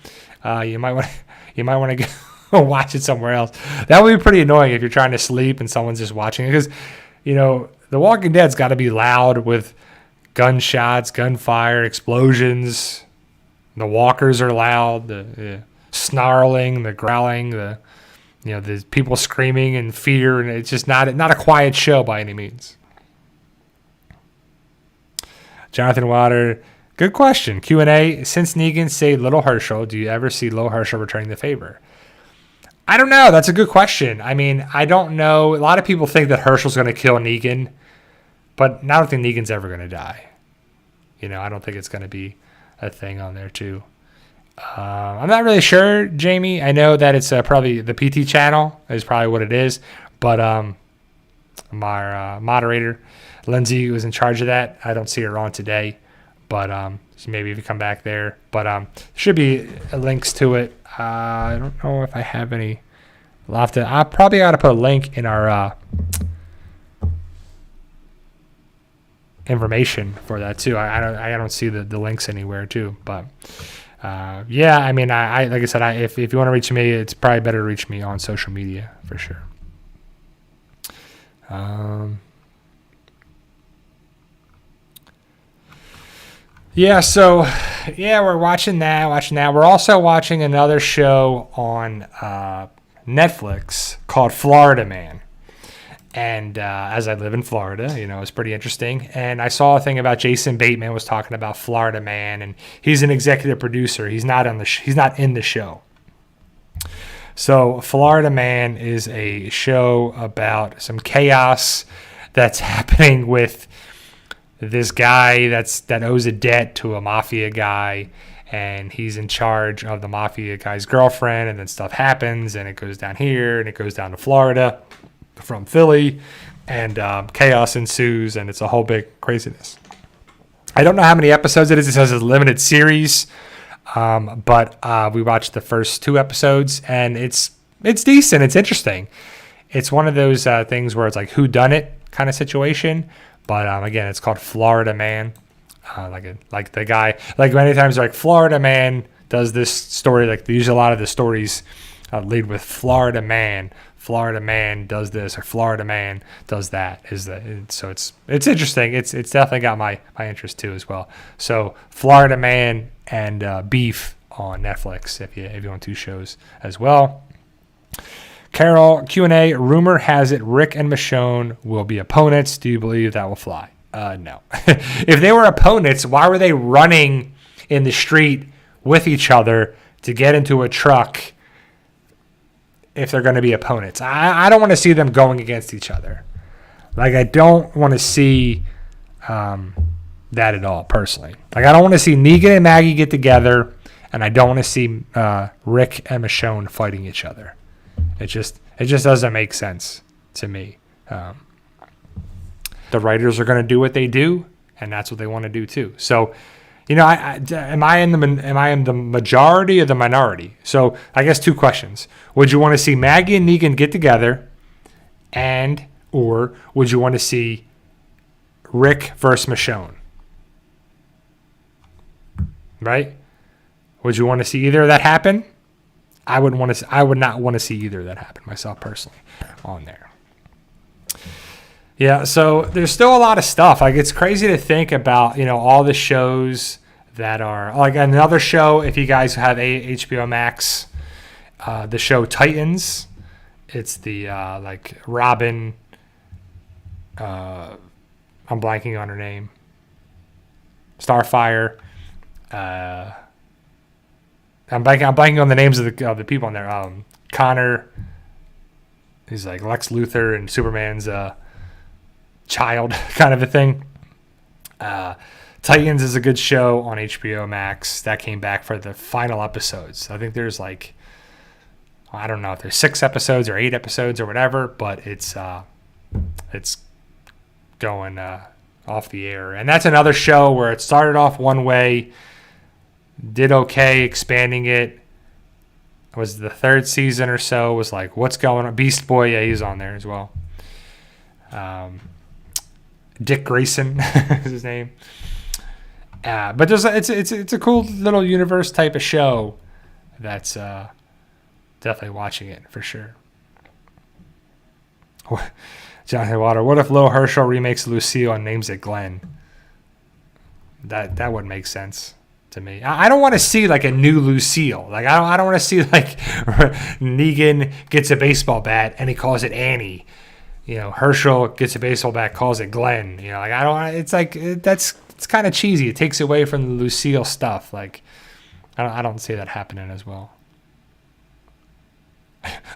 You might want to go watch it somewhere else. That would be pretty annoying if you're trying to sleep and someone's just watching it, because, The Walking Dead's got to be loud with gunshots, gunfire, explosions. The walkers are loud, the snarling, the growling, the people screaming in fear, and it's just not a quiet show by any means. Jonathan Water, good question. Q&A, since Negan saved Little Herschel, do you ever see Little Herschel returning the favor? I don't know. That's a good question. I mean, I don't know. A lot of people think that Herschel's going to kill Negan, but I don't think Negan's ever going to die. I don't think it's going to be a thing on there, too. I'm not really sure, Jamie. I know that it's probably the PT channel is probably what it is, but my moderator, Lindsay, was in charge of that. I don't see her on today, but so maybe if you come back there. But there should be links to it. I don't know if I have any. I probably ought to put a link in our information for that too. I don't see the links anywhere too. But yeah, I mean, I like I said, if you want to reach me, it's probably better to reach me on social media for sure. Yeah, so we're watching that. We're also watching another show on Netflix called Florida Man. And as I live in Florida, it's pretty interesting. And I saw a thing about Jason Bateman was talking about Florida Man, and he's an executive producer. He's not in the show. So Florida Man is a show about some chaos that's happening with this guy that owes a debt to a mafia guy, and he's in charge of the mafia guy's girlfriend, and then stuff happens, and it goes down here, and it goes down to Florida from Philly, and chaos ensues, and it's a whole big craziness. I don't know how many episodes it is. It says it's a limited series, but we watched the first 2 episodes, and it's decent. It's interesting. It's one of those things where it's like whodunit kind of situation. But again, it's called Florida Man. Like the guy, like many times, like Florida Man does this story. Like they use a lot of the stories lead with Florida Man. Florida Man does this, or Florida Man does that. So it's interesting. It's definitely got my interest too as well. So Florida Man and Beef on Netflix if you want 2 shows as well. Carol, Q&A, rumor has it Rick and Michonne will be opponents. Do you believe that will fly? No. If they were opponents, why were they running in the street with each other to get into a truck if they're going to be opponents? I don't want to see them going against each other. Like, I don't want to see that at all, personally. Like, I don't want to see Negan and Maggie get together, and I don't want to see Rick and Michonne fighting each other. It just doesn't make sense to me. the writers are going to do what they do, and that's what they want to do too. So, you know, am I in the majority or the minority? So I guess 2 questions. Would you want to see Maggie and Negan get together, or would you want to see Rick versus Michonne? Right? Would you want to see either of that happen? I would not want to see either of that happen myself personally on there. Yeah, so there's still a lot of stuff. Like, it's crazy to think about, you know, all the shows that are like another show. If you guys have a HBO Max, the show Titans, it's the like Robin. I'm blanking on her name. Starfire. I'm blanking on the names of the people on there. Connor. He's like Lex Luthor and Superman's child, kind of a thing. Titans is a good show on HBO Max that came back for the final episodes. I think there's like, I don't know if there's 6 episodes or 8 episodes or whatever, but it's going off the air. And that's another show where it started off one way, did okay, expanding it. It was the 3rd season or so, was like, what's going on? Beast Boy, yeah, he's on there as well. Dick Grayson is his name. But it's a cool little universe type of show that's definitely watching it for sure. Jonathan Water, what if Lil Herschel remakes Lucille and names it Glenn? That would make sense to me. I don't want to see like a new Lucille. Like I don't want to see like Negan gets a baseball bat and he calls it Annie. You know, Herschel gets a baseball bat, calls it Glenn. You know, like I don't. It's like it's kind of cheesy. It takes away from the Lucille stuff. Like I don't see that happening as well.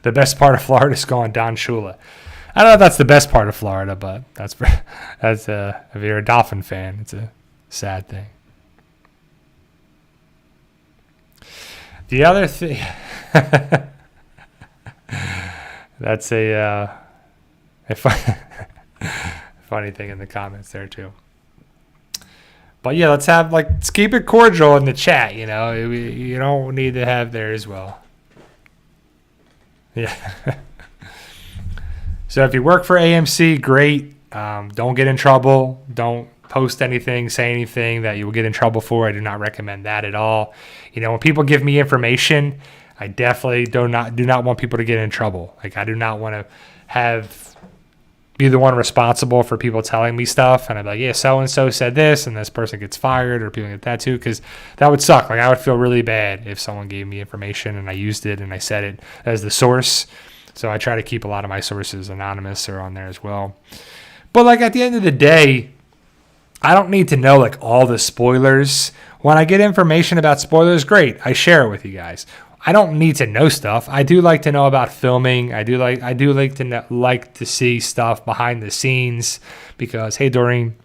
The best part of Florida is going Don Shula. I don't know if that's the best part of Florida, but that's if you're a Dolphin fan, it's a sad thing. The other thing, that's a funny thing in the comments there too. But yeah, let's keep it cordial in the chat. You know, you don't need to have there as well. Yeah. So if you work for AMC, great. Don't get in trouble. Don't post anything, say anything that you will get in trouble for. I do not recommend that at all. You know, when people give me information, I definitely do not want people to get in trouble. Like, I do not want to be the one responsible for people telling me stuff. And I'm like, yeah, so-and-so said this, and this person gets fired, or people get that too, because that would suck. Like, I would feel really bad if someone gave me information and I used it and I said it as the source. So I try to keep a lot of my sources anonymous or on there as well. But like at the end of the day, I don't need to know like all the spoilers. When I get information about spoilers, great. I share it with you guys. I don't need to know stuff. I do like to know about filming. I do like to see stuff behind the scenes because, hey, Doreen,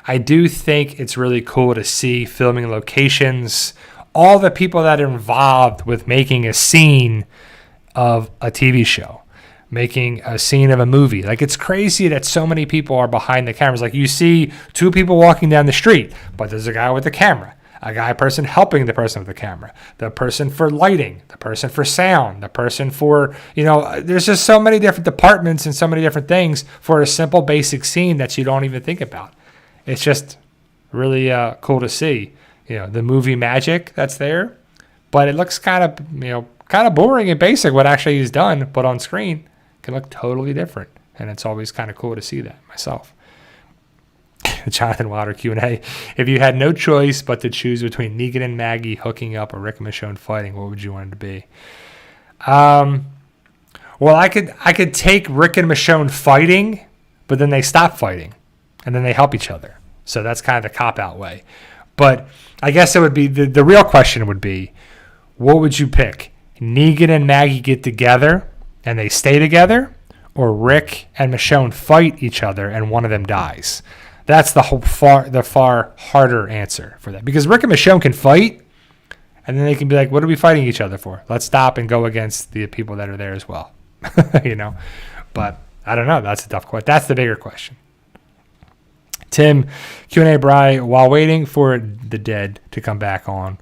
I do think it's really cool to see filming locations, all the people that are involved with making a scene of a TV show, making a scene of a movie. Like, it's crazy that so many people are behind the cameras. Like, you see 2 people walking down the street, but there's a guy with the camera, a person helping the person with the camera, the person for lighting, the person for sound, the person for, you know, there's just so many different departments and so many different things for a simple basic scene that you don't even think about. It's just really cool to see, you know, the movie magic that's there, but it looks kind of boring and basic what actually is done, but on screen can look totally different. And it's always kind of cool to see that myself. Jonathan Wilder Q&A. If you had no choice but to choose between Negan and Maggie hooking up or Rick and Michonne fighting, what would you want it to be? Well, I could take Rick and Michonne fighting, but then they stop fighting, and then they help each other. So that's kind of the cop-out way. But I guess it would be, the real question would be, what would you pick? Negan and Maggie get together and they stay together, or Rick and Michonne fight each other and one of them dies? That's the far harder answer for that, because Rick and Michonne can fight, and then they can be like, "What are we fighting each other for? Let's stop and go against the people that are there as well," you know. But I don't know. That's a tough question. That's the bigger question. Tim, Q&A Bry, while waiting for the dead to come back on,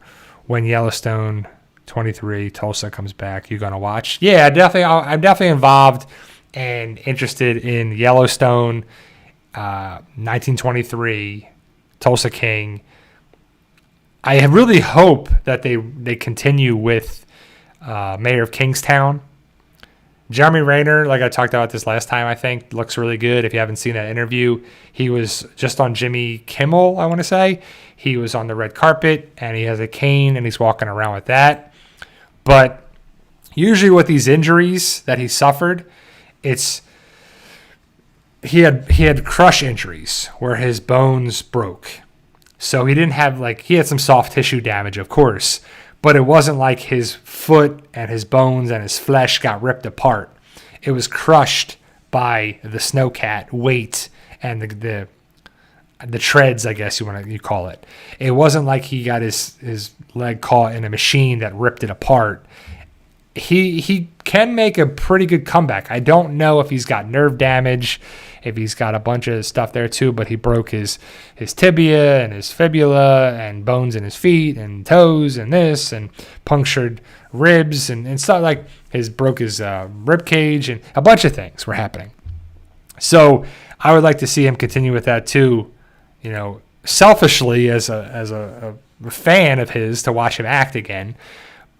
when Yellowstone 23 Tulsa comes back, you going to watch? Yeah, definitely. I'm definitely involved and interested in Yellowstone 1923 Tulsa King. I really hope that they continue with Mayor of Kingstown. Jeremy Rayner, like I talked about this last time, I think, looks really good. If you haven't seen that interview, he was just on Jimmy Kimmel, I want to say. He was on the red carpet, and he has a cane, and he's walking around with that. But usually with these injuries that he suffered, he had crush injuries where his bones broke. So he didn't have, he had some soft tissue damage, of course, but it wasn't like his foot and his bones and his flesh got ripped apart. It was crushed by the snowcat weight and the treads, I guess you call it. It wasn't like he got his leg caught in a machine that ripped it apart. He can make a pretty good comeback. I don't know if he's got nerve damage, if he's got a bunch of stuff there too, but he broke his tibia and his fibula and bones in his feet and toes and this, and punctured ribs and stuff, broke his rib cage, and a bunch of things were happening. So I would like to see him continue with that too, selfishly as a fan of his, to watch him act again.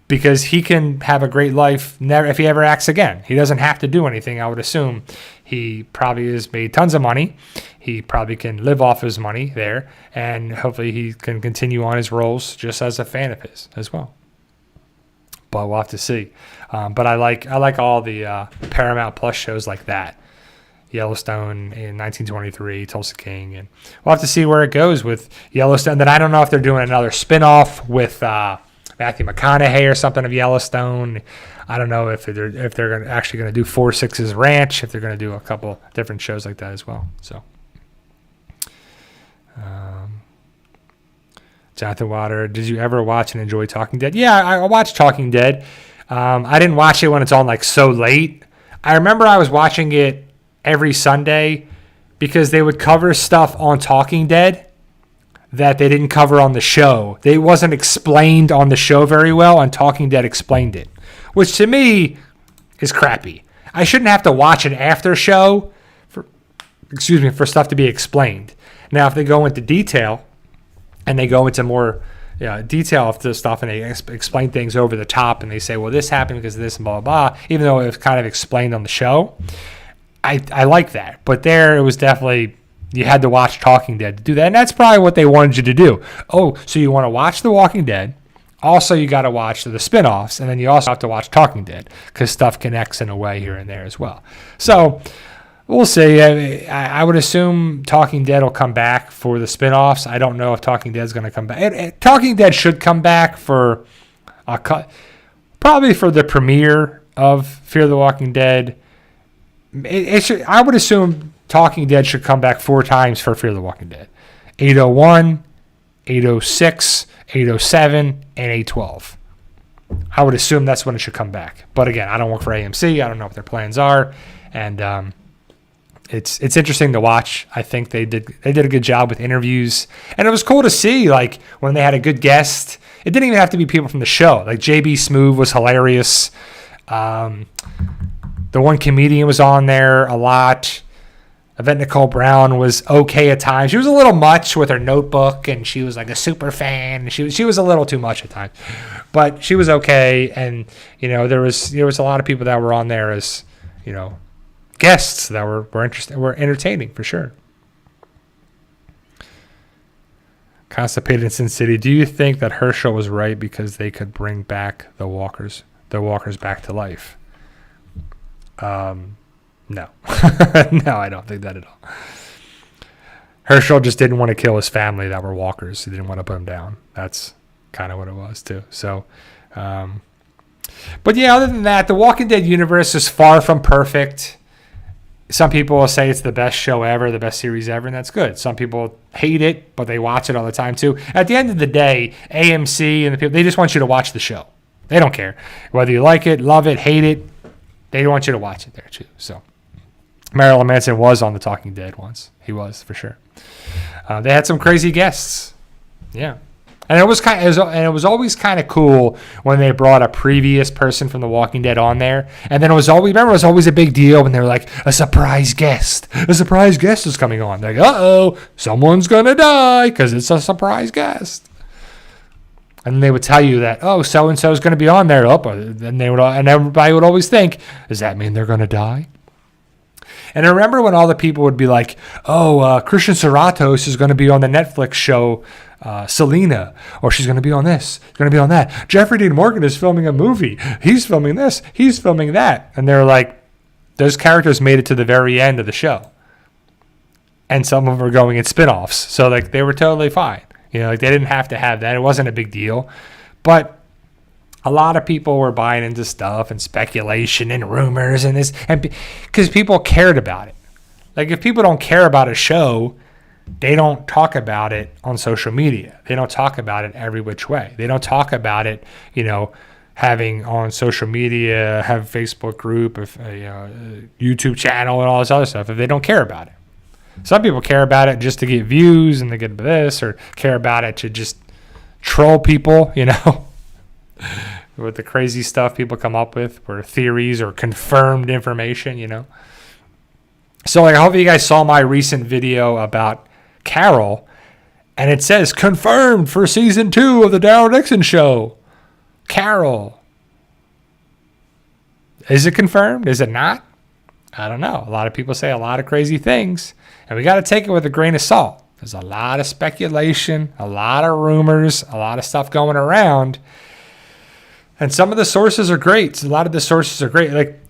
Because he can have a great life if he ever acts again. He doesn't have to do anything, I would assume. He probably has made tons of money. He probably can live off his money there. And hopefully he can continue on his roles just as a fan of his as well. But we'll have to see. But I like all the Paramount Plus shows like that. Yellowstone in 1923, Tulsa King. And we'll have to see where it goes with Yellowstone. Then I don't know if they're doing another spinoff with Matthew McConaughey or something of Yellowstone. I don't know if they're actually going to do 4-6's Ranch, if they're going to do a couple different shows like that as well. So, Jonathan Water, did you ever watch and enjoy Talking Dead? Yeah, I watched Talking Dead. I didn't watch it when it's on so late. I remember I was watching it every Sunday because they would cover stuff on Talking Dead that they didn't cover on the show. It wasn't explained on the show very well, and Talking Dead explained it, which to me is crappy. I shouldn't have to watch an after show for stuff to be explained. Now, if they go into detail and they go into more detail of the stuff and they explain things over the top and they say, well, this happened because of this and blah, blah, blah, even though it was kind of explained on the show, I like that. But there, it was definitely, you had to watch Talking Dead to do that. And that's probably what they wanted you to do. Oh, so you want to watch The Walking Dead. Also, you got to watch the spinoffs. And then you also have to watch Talking Dead because stuff connects in a way here and there as well. So we'll see. I would assume Talking Dead will come back for the spinoffs. I don't know if Talking Dead is going to come back. Talking Dead should come back for probably for the premiere of Fear the Walking Dead. I would assume Talking Dead should come back 4 times for Fear the Walking Dead. 801, 806, 807, and 812. I would assume that's when it should come back. But again, I don't work for AMC. I don't know what their plans are. And it's interesting to watch. I think they did a good job with interviews. And it was cool to see, when they had a good guest. It didn't even have to be people from the show. JB Smoove was hilarious. The one comedian was on there a lot. Yvette Nicole Brown was okay at times. She was a little much with her notebook, and she was a super fan. She was a little too much at times, but she was okay. And there was a lot of people that were on there as guests that were interesting, were entertaining for sure. Constipated in Sin City. Do you think that Herschel was right because they could bring back the walkers back to life? No. No, I don't think that at all. Herschel just didn't want to kill his family that were walkers. He didn't want to put them down. That's kind of what it was, too. So, but yeah, other than that, the Walking Dead universe is far from perfect. Some people will say it's the best show ever, the best series ever, and that's good. Some people hate it, but they watch it all the time, too. At the end of the day, AMC and the people, they just want you to watch the show. They don't care. Whether you like it, love it, hate it, they want you to watch it there, too. So, Marilyn Manson was on The Talking Dead once. He was, for sure. They had some crazy guests. Yeah. And it was always kind of cool when they brought a previous person from The Walking Dead on there. And then it was always a big deal when they were like, a surprise guest. A surprise guest is coming on. They're like, uh-oh, someone's going to die because it's a surprise guest. And then they would tell you that, oh, so-and-so is going to be on there. And everybody would always think, does that mean they're going to die? And I remember when all the people would be like, Christian Serratos is going to be on the Netflix show Selena, or she's going to be on this, going to be on that. Jeffrey Dean Morgan is filming a movie. He's filming this. He's filming that. And they're like, those characters made it to the very end of the show. And some of them were going in spinoffs. So like they were totally fine. Like they didn't have to have that. It wasn't a big deal. But a lot of people were buying into stuff and speculation and rumors and this, and because people cared about it. Like if people don't care about a show, they don't talk about it on social media. They don't talk about it every which way. They don't talk about it, having on social media, have a Facebook group, YouTube channel, and all this other stuff if they don't care about it. Some people care about it just to get views and to get this, or care about it to just troll people, with the crazy stuff people come up with, or theories or confirmed information, So I hope you guys saw my recent video about Carol, and it says confirmed for season 2 of the Daryl Dixon Show. Carol. Is it confirmed? Is it not? I don't know. A lot of people say a lot of crazy things, and we got to take it with a grain of salt. There's a lot of speculation, a lot of rumors, a lot of stuff going around, and some of the sources are great. A lot of the sources are great. Like,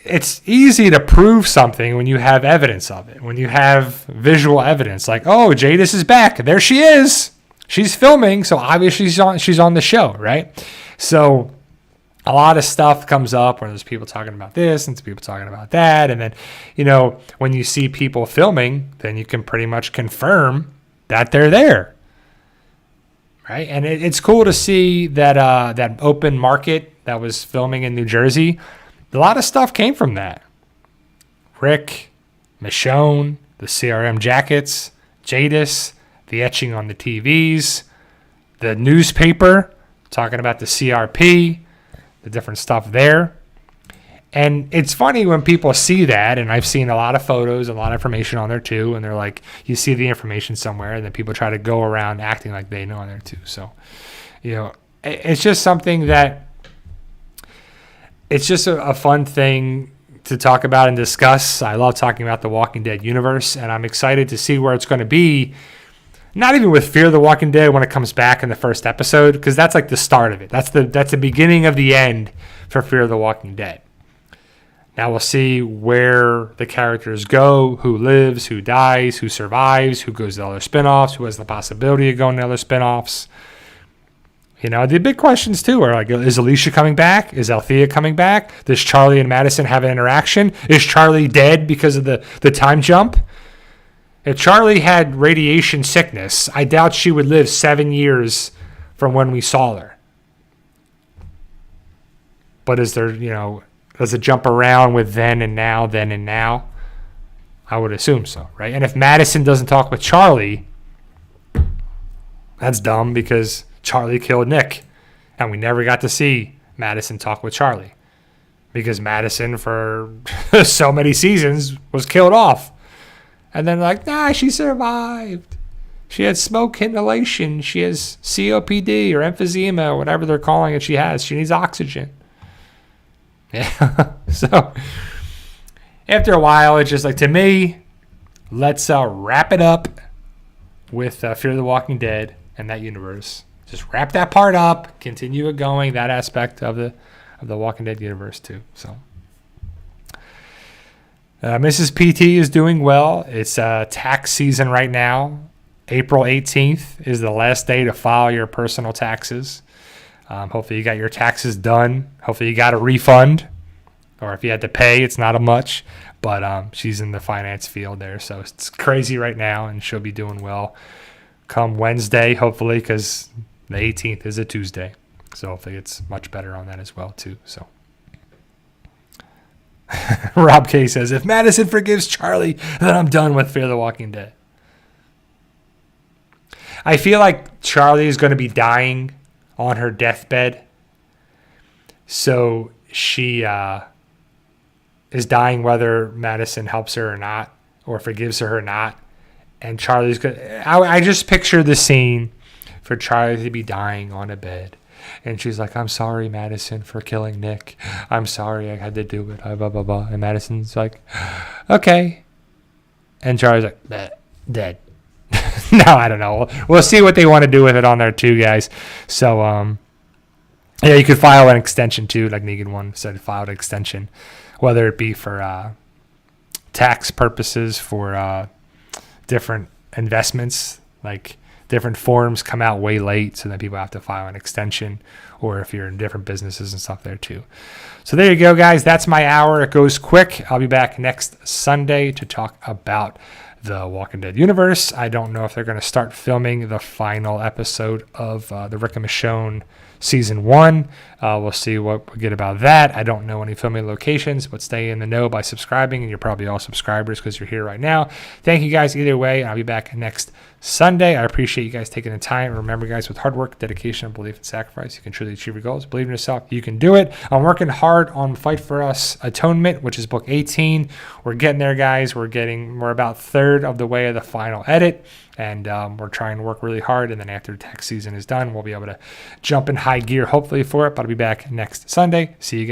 it's easy to prove something when you have evidence of it, when you have visual evidence. Like, oh, Jadis is back. There she is. She's filming, so obviously she's on the show, right? So a lot of stuff comes up where there's people talking about this and there's people talking about that. And then, when you see people filming, then you can pretty much confirm that they're there, right? And it's cool to see that that open market that was filming in New Jersey. A lot of stuff came from that. Rick, Michonne, the CRM jackets, Jadis, the etching on the TVs, the newspaper, talking about the CRP, the different stuff there. And it's funny when people see that, and I've seen a lot of photos, a lot of information on there too, and they're like, you see the information somewhere, and then people try to go around acting like they know on there too. So, it's just something that, it's just a fun thing to talk about and discuss. I love talking about the Walking Dead universe, and I'm excited to see where it's going to be. Not even with Fear the Walking Dead when it comes back in the first episode, because that's like the start of it. That's the beginning of the end for Fear the Walking Dead. Now we'll see where the characters go, who lives, who dies, who survives, who goes to other spinoffs, who has the possibility of going to other spinoffs. The big questions too are like, is Alicia coming back? Is Althea coming back? Does Charlie and Madison have an interaction? Is Charlie dead because of the time jump? If Charlie had radiation sickness, I doubt she would live 7 years from when we saw her. But is there, does it jump around with then and now? I would assume so, right? And if Madison doesn't talk with Charlie, that's dumb because Charlie killed Nick, and we never got to see Madison talk with Charlie because Madison for so many seasons was killed off. And then she survived. She had smoke inhalation. She has COPD or emphysema or whatever they're calling it. She has. She needs oxygen. Yeah. So after a while, it's just like, to me, let's wrap it up with Fear the Walking Dead and that universe. Just wrap that part up, continue it going, that aspect of the Walking Dead universe too. So Mrs. PT is doing well. It's tax season right now. April 18th is the last day to file your personal taxes. Hopefully you got your taxes done. Hopefully you got a refund, or if you had to pay, it's not a much. But she's in the finance field there, so it's crazy right now, and she'll be doing well come Wednesday, hopefully, because the 18th is a Tuesday. So hopefully it's much better on that as well, too. So Rob K says, if Madison forgives Charlie, then I'm done with Fear the Walking Dead. I feel like Charlie is going to be dying on her deathbed. So she is dying whether Madison helps her or not, or forgives her or not. And Charlie's good. I just picture the scene for Charlie to be dying on a bed. And she's like, I'm sorry, Madison, for killing Nick. I'm sorry I had to do it. Blah, blah, blah. And Madison's like, okay. And Charlie's like, dead. No, I don't know. We'll see what they want to do with it on there too, guys. So, yeah, you could file an extension too, like Negan 1 said, file an extension, whether it be for tax purposes, for different investments, like different forms come out way late, so then people have to file an extension, or if you're in different businesses and stuff there too. So there you go, guys. That's my hour. It goes quick. I'll be back next Sunday to talk about the Walking Dead universe. I don't know if they're going to start filming the final episode of the Rick and Michonne season 1. We'll see what we get about that. I don't know any filming locations, but stay in the know by subscribing, and you're probably all subscribers because you're here right now. Thank you guys either way, and I'll be back next Sunday. I appreciate you guys taking the time. Remember, guys, with hard work, dedication, belief, and sacrifice, you can truly achieve your goals. Believe in yourself. You can do it. I'm working hard on Fight For Us Atonement, which is book 18. We're getting there, guys. We're about third of the way of the final edit. And we're trying to work really hard. And then after tax season is done, we'll be able to jump in high gear, hopefully, for it. But I'll be back next Sunday. See you guys.